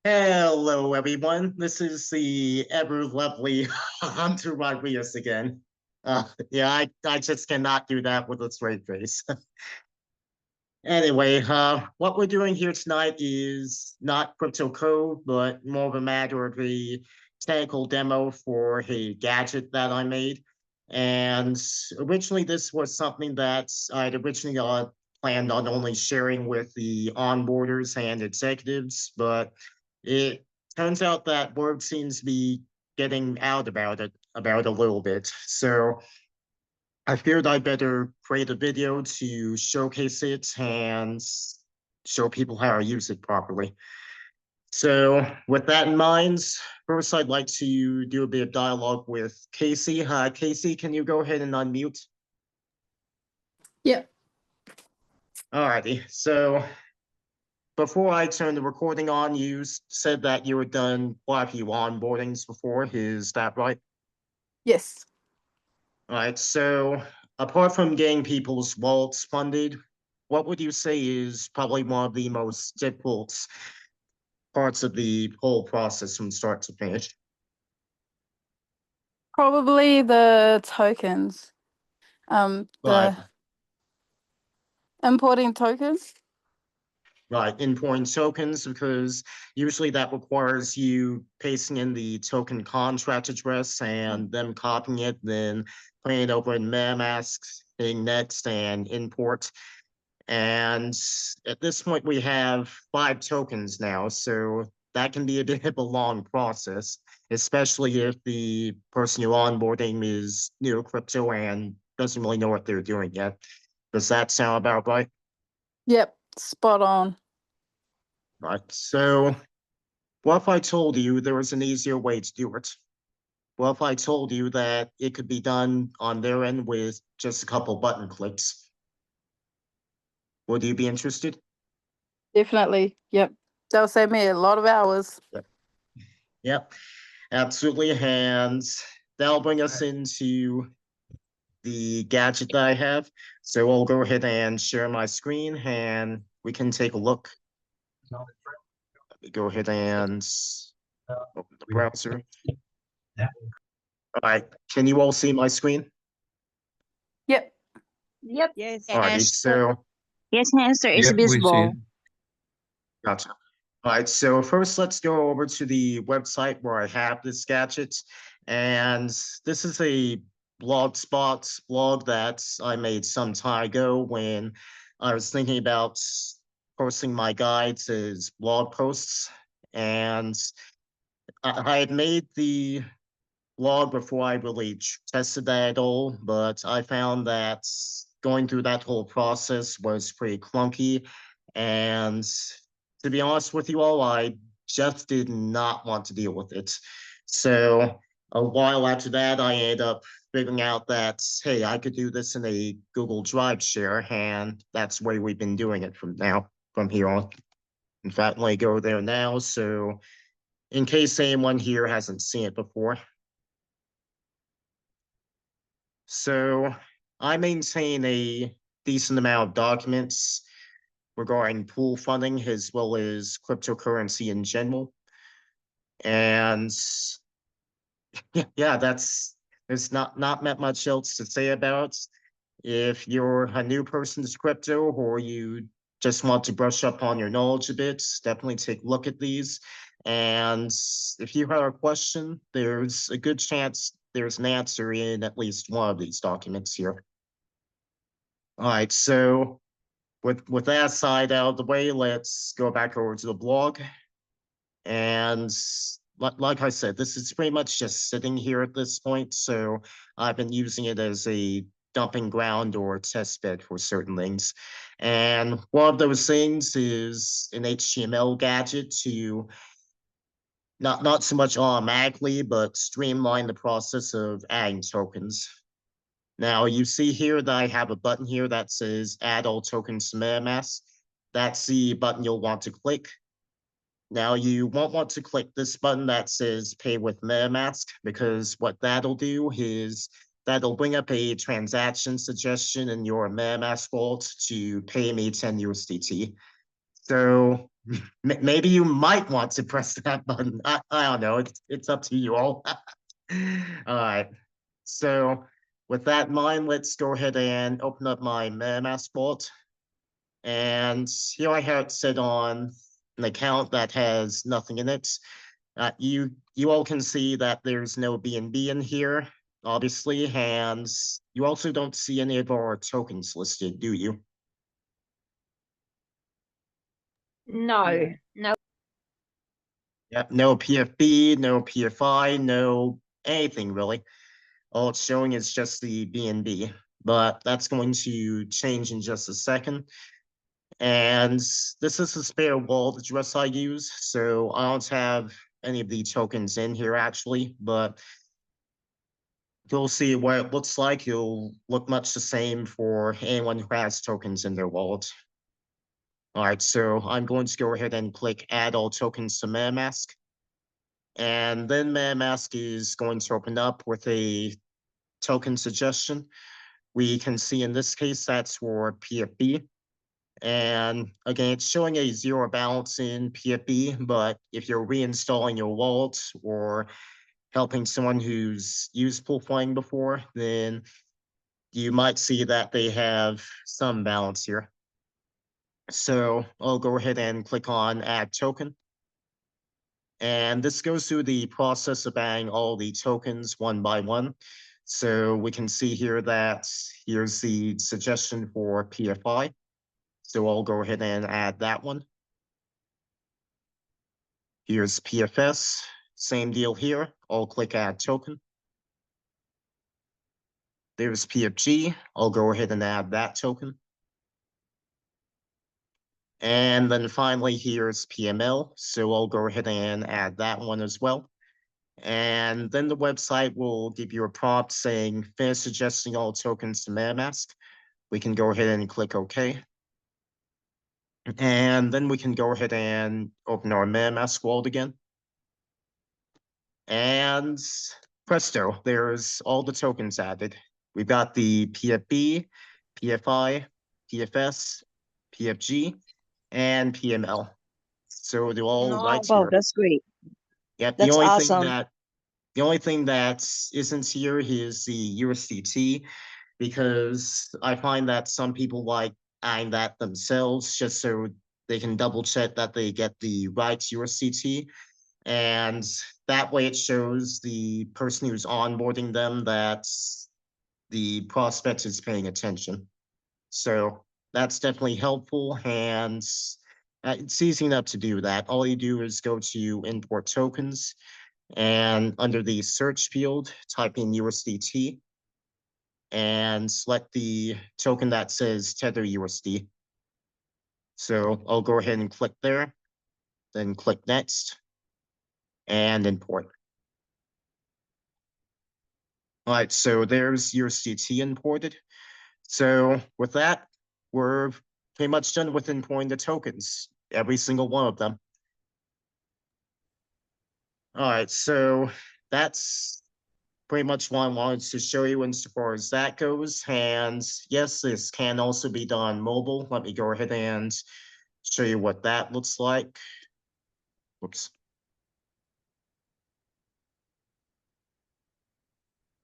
Hello, everyone. This is the ever lovely Hunter Rodriguez again. Yeah, I just cannot do that with a straight face. Anyway, what we're doing here tonight is not crypto code, but more of a matter of a technical demo for a gadget that I made. And originally, this was something that I'd originally planned on only sharing with the onboarders and executives, but it turns out that word seems to be getting out about a little bit. So I feared I better create a video to showcase it and show people how I use it properly. So with that in mind, first I'd like to do a bit of dialogue with Casey. Hi, Casey, can you go ahead and unmute? Yep. Alrighty, so before I turned the recording on, you said that you had done quite a few onboardings before. Is that right? Yes. All right, so apart from getting people's wallets funded, what would you say is probably one of the most difficult parts of the whole process from start to finish? Probably the tokens. Right, The importing tokens. right. Importing tokens, because usually that requires you pasting in the token contract address and them copying it, then putting it over in MetaMask, hitting next and import. And at this point, we have 5 tokens now, so that can be a bit of a long process, especially if the person you're onboarding is new to crypto and doesn't really know what they're doing yet. Does that sound about right? Yep. Spot on. Right. So, what if I told you there was an easier way to do it? What if I told you that it could be done on their end with just a couple button clicks? Would you be interested? Definitely. Yep. That'll save me a lot of hours. Yep, absolutely. And that'll bring us into the gadget that I have. So I'll go ahead and share my screen and we can take a look. Let me go ahead and open the browser. All right, can you all see my screen? Yep. Yep. Yes. All right, so Yes, answer is Yep, we see visible. it. gotcha. All right, so first let's go over to the website where I have this gadget. And this is a Blogspot blog that I made some time ago when I was thinking about posting my guides as blog posts. And I had made the blog before I really tested that at all, but I found that going through that whole process was pretty clunky. And to be honest with you all, I just did not want to deal with it. So a while after that, I ended up figuring out that, hey, I could do this in a Google Drive share, and that's the way we've been doing it from here on. In fact, let me go there now. So in case anyone here hasn't seen it before. So I maintain a decent amount of documents regarding pool funding as well as cryptocurrency in general. And yeah, there's not much else to say about it. If you're a new person to crypto or you just want to brush up on your knowledge a bit, definitely take a look at these. And if you have a question, there's a good chance there's an answer in at least one of these documents here. All right, so with that side out of the way, let's go back over to the blog. And like I said, this is pretty much just sitting here at this point. So I've been using it as a dumping ground or test bed for certain things. And one of those things is an HTML gadget to not so much automatically, but streamline the process of adding tokens. Now you see here that I have a button here that says add all tokens to MetaMask. That's the button you'll want to click. Now you won't want to click this button that says pay with MetaMask, because what that'll do is that'll bring up a transaction suggestion in your MetaMask vault to pay me 10 USDT. So maybe you might want to press that button. I don't know. It's up to you all. All right. So with that in mind, let's go ahead and open up my MetaMask vault. And here I have it set on an account that has nothing in it. You all can see that there's no BNB in here, obviously, and you also don't see any of our tokens listed, do you? No, no. Yep, no PFB, no PFI, no anything really. All it's showing is just the BNB, but that's going to change in just a second. And this is the spare wallet address I use, so I don't have any of the tokens in here actually, but you'll see what it looks like. It'll look much the same for anyone who has tokens in their wallet. All right, so I'm going to go ahead and click Add All Tokens to MetaMask. And then MetaMask is going to open up with a token suggestion. We can see in this case that's for PFB. And again, it's showing a zero balance in PFB, but if you're reinstalling your wallet or helping someone who's used PoolFlying before, then you might see that they have some balance here. So I'll go ahead and click on Add Token. And this goes through the process of adding all the tokens one by one. So we can see here that here's the suggestion for PFI. So I'll go ahead and add that one. Here's PFS, same deal here. I'll click Add Token. There's PFG. I'll go ahead and add that token. And then finally, here's PML. So I'll go ahead and add that one as well. And then the website will give you a prompt saying, finish suggesting all tokens to MetaMask. We can go ahead and click OK. And then we can go ahead and open our MetaMask wallet again. And presto, there's all the tokens added. We've got the PFB, PFI, PFS, PFG, and PML. So they're all right Wow, here. that's great. Yep, That's awesome. The only thing that isn't here is the USDT, because I find that some people like adding that themselves just so they can double check that they get the right USDT. And that way it shows the person who's onboarding them that the prospect is paying attention. So that's definitely helpful, and it's easy enough to do that. All you do is go to import tokens, and under the search field, type in USDT and select the token that says Tether USD. So I'll go ahead and click there, then click next and import. All right, so there's USDT imported. So with that, we're pretty much done with importing the tokens, every single one of them. All right, so that's pretty much what I wanted to show you as far as that goes. And yes, this can also be done mobile. Let me go ahead and show you what that looks like. Whoops.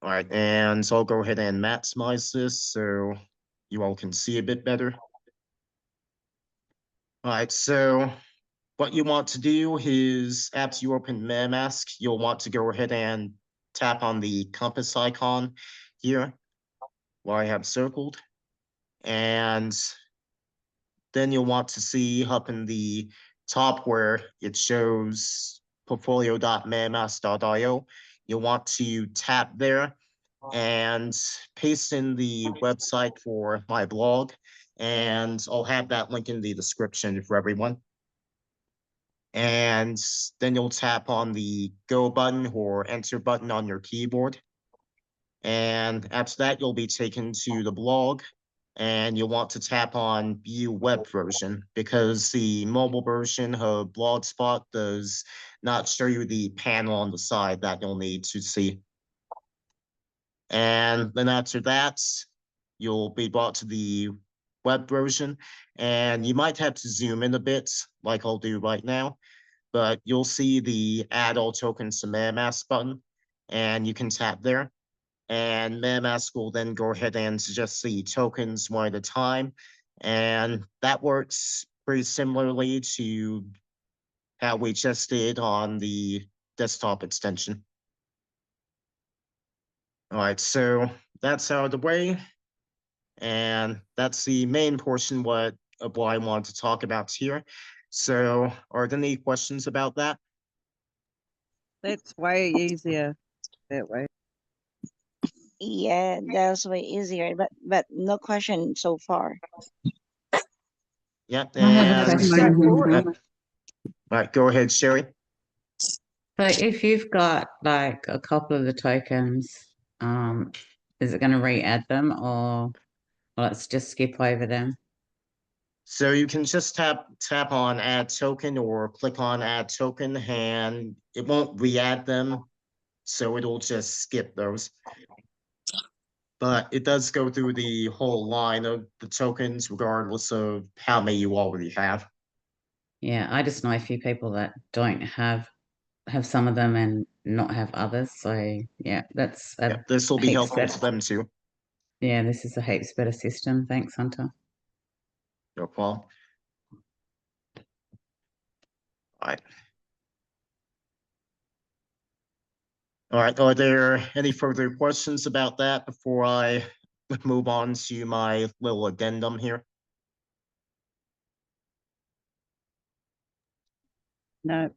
All right, and so I'll go ahead and maximize this so you all can see a bit better. All right, so what you want to do is after you open MetaMask, you'll want to go ahead and tap on the compass icon here where I have circled. And then you'll want to see up in the top where it shows portfolio.metamask.io. You'll want to tap there and paste in the website for my blog. And I'll have that link in the description for everyone. And then you'll tap on the go button or enter button on your keyboard. And after that, you'll be taken to the blog, and you'll want to tap on view web version because the mobile version of Blogspot does not show you the panel on the side that you'll need to see. And then after that, you'll be brought to the web version, and you might have to zoom in a bit, like I'll do right now, but you'll see the add all tokens to MetaMask button, and you can tap there. And MetaMask will then go ahead and suggest the tokens one at a time. And that works pretty similarly to how we just did on the desktop extension. All right, so that's out of the way. And that's the main portion of what I wanted to talk about here. So are there any questions about that? That's way easier that way. Yeah, that's way easier, but no question so far. Yep. I have a And question. all right, go ahead, Sherry. So if you've got like a couple of the tokens, is it going to re-add them or let's just skip over them? So you can just tap on add token or click on add token, and it won't re-add them. So it'll just skip those. But it does go through the whole line of the tokens, regardless of how many you already have. Yeah, I just know a few people that don't have some of them and not have others. So yeah, that's a Yep, this will be heaps helpful better. to them too. Yeah, this is a heaps better system. Thanks, Hunter. No problem. All right. All right, are there any further questions about that before I move on to my little addendum here? No,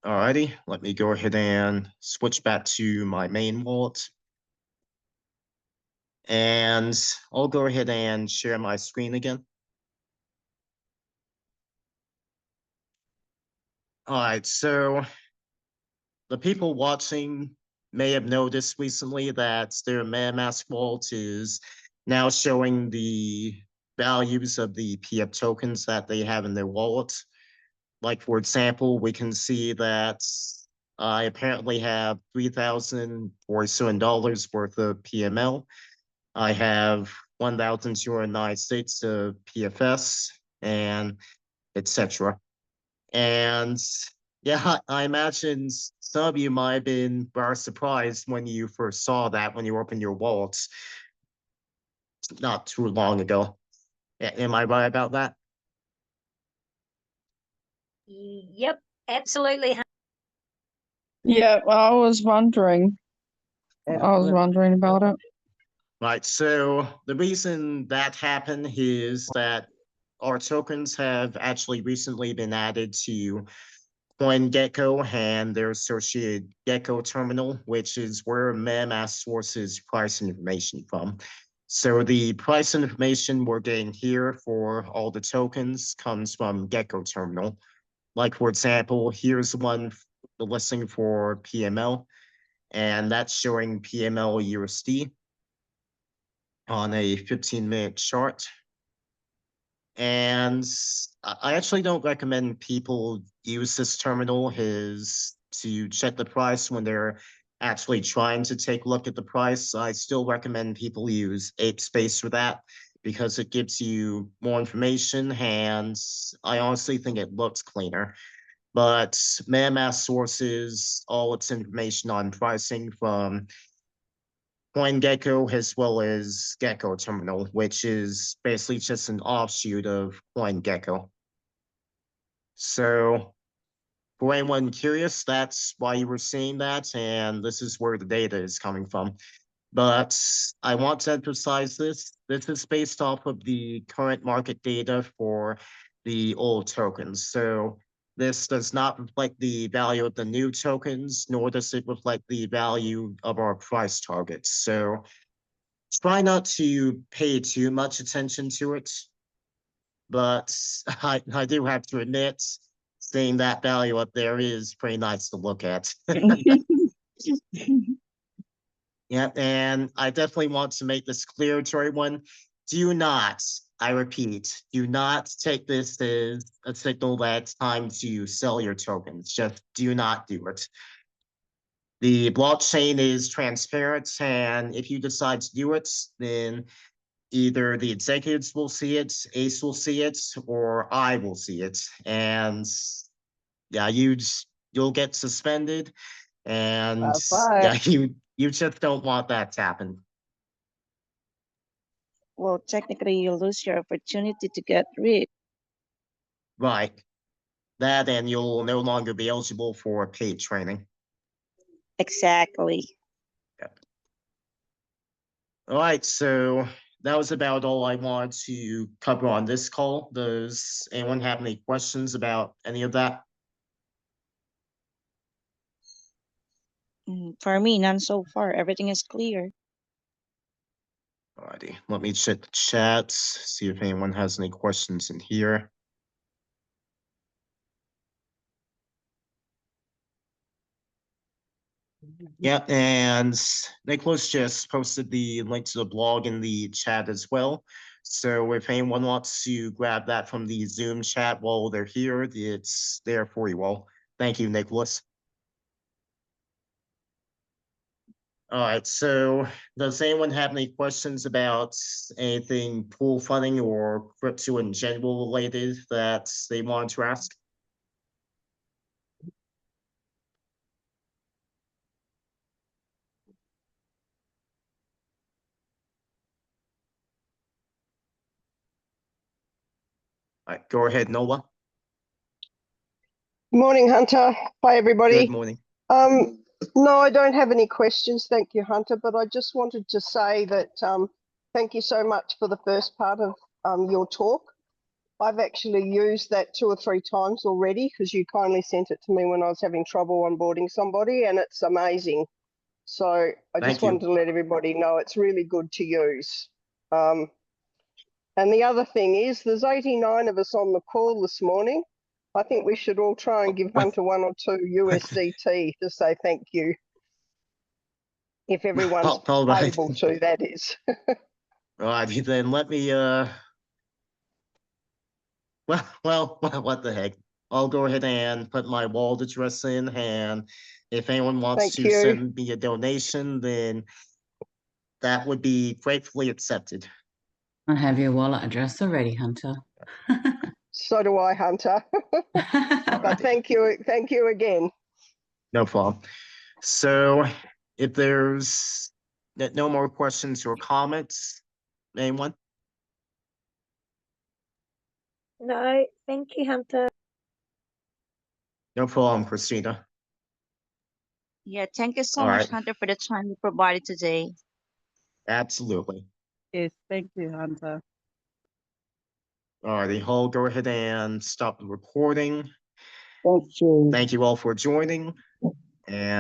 Alrighty, let me go ahead and switch back to my main wallet. And I'll go ahead and share my screen again. Alright, so the people watching may have noticed recently that their MetaMask vault is now showing the values of the PF tokens that they have in their wallet. Like, for example, we can see that I apparently have $3,047 worth of PML. I have 1,296 of PFS, and etc. And yeah, I imagine some of you might have been very surprised when you first saw that when you opened your wallets not too long ago. Am I right about that? Yep, absolutely. Yeah, I was wondering. I was wondering about it. Right, so the reason that happened is that our tokens have actually recently been added to CoinGecko and their associated Gecko terminal, which is where MetaMask sources price information from. So the price information we're getting here for all the tokens comes from Gecko terminal. Like, for example, here's the listing for PML, and that's showing PML USD on a 15-minute chart. And I actually don't recommend people use this terminal to check the price when they're actually trying to take a look at the price. I still recommend people use ApeSpace for that because it gives you more information, and I honestly think it looks cleaner. But MetaMask sources all its information on pricing from CoinGecko as well as Gecko Terminal, which is basically just an offshoot of CoinGecko. So for anyone curious, that's why you were seeing that, and this is where the data is coming from. But I want to emphasize this. This is based off of the current market data for the old tokens. So this does not reflect the value of the new tokens, nor does it reflect the value of our price targets. So try not to pay too much attention to it. But I do have to admit, seeing that value up there is pretty nice to look at. Yeah, and I definitely want to make this clear to everyone. Do not, I repeat, do not take this as a signal that it's time to sell your tokens. Just do not do it. The blockchain is transparent, and if you decide to do it, then either the executives will see it, Ace will see it, or I will see it. And yeah, you'll get suspended, and yeah, you just don't want that to happen. Well, technically, you lose your opportunity to get rid. Right. That, and you'll no longer be eligible for paid training. Exactly. All right, so that was about all I wanted to cover on this call. Does anyone have any questions about any of that? For me, none so far. Everything is clear. Alrighty, let me check the chats, see if anyone has any questions in here. Yep, and Nicholas just posted the link to the blog in the chat as well. So if anyone wants to grab that from the Zoom chat while they're here, it's there for you all. Thank you, Nicholas. All right, so does anyone have any questions about anything pool funding or crypto in general related that they wanted to ask? All right, go ahead, Nola. Morning, Hunter. Hi, everybody. Good morning. No, I don't have any questions. Thank you, Hunter. But I just wanted to say that thank you so much for the first part of your talk. I've actually used that 2 or 3 times already because you kindly sent it to me when I was having trouble onboarding somebody, and it's amazing. So I Thank just wanted you. to let everybody know it's really good to use. And the other thing is there's 89 of us on the call this morning. I think we should all try and give Hunter 1 or 2 USDT to say thank you. If everyone's All right. able to, that is. All right, then let me, well, what the heck? I'll go ahead and put my wallet address in, and if anyone wants Thank to you. send me a donation, then that would be gratefully accepted. I have your wallet address already, Hunter. So do I, Hunter. But Alrighty, thank you again. no problem. So if there's no more questions or comments, anyone? No, thank you, Hunter. No problem, Christina. Yeah, thank you so All much, right, Hunter, for the time you provided today. absolutely. Yes, thank you, Hunter. Alrighty, I'll go ahead and stop the recording. Thank you. Thank you all for joining, and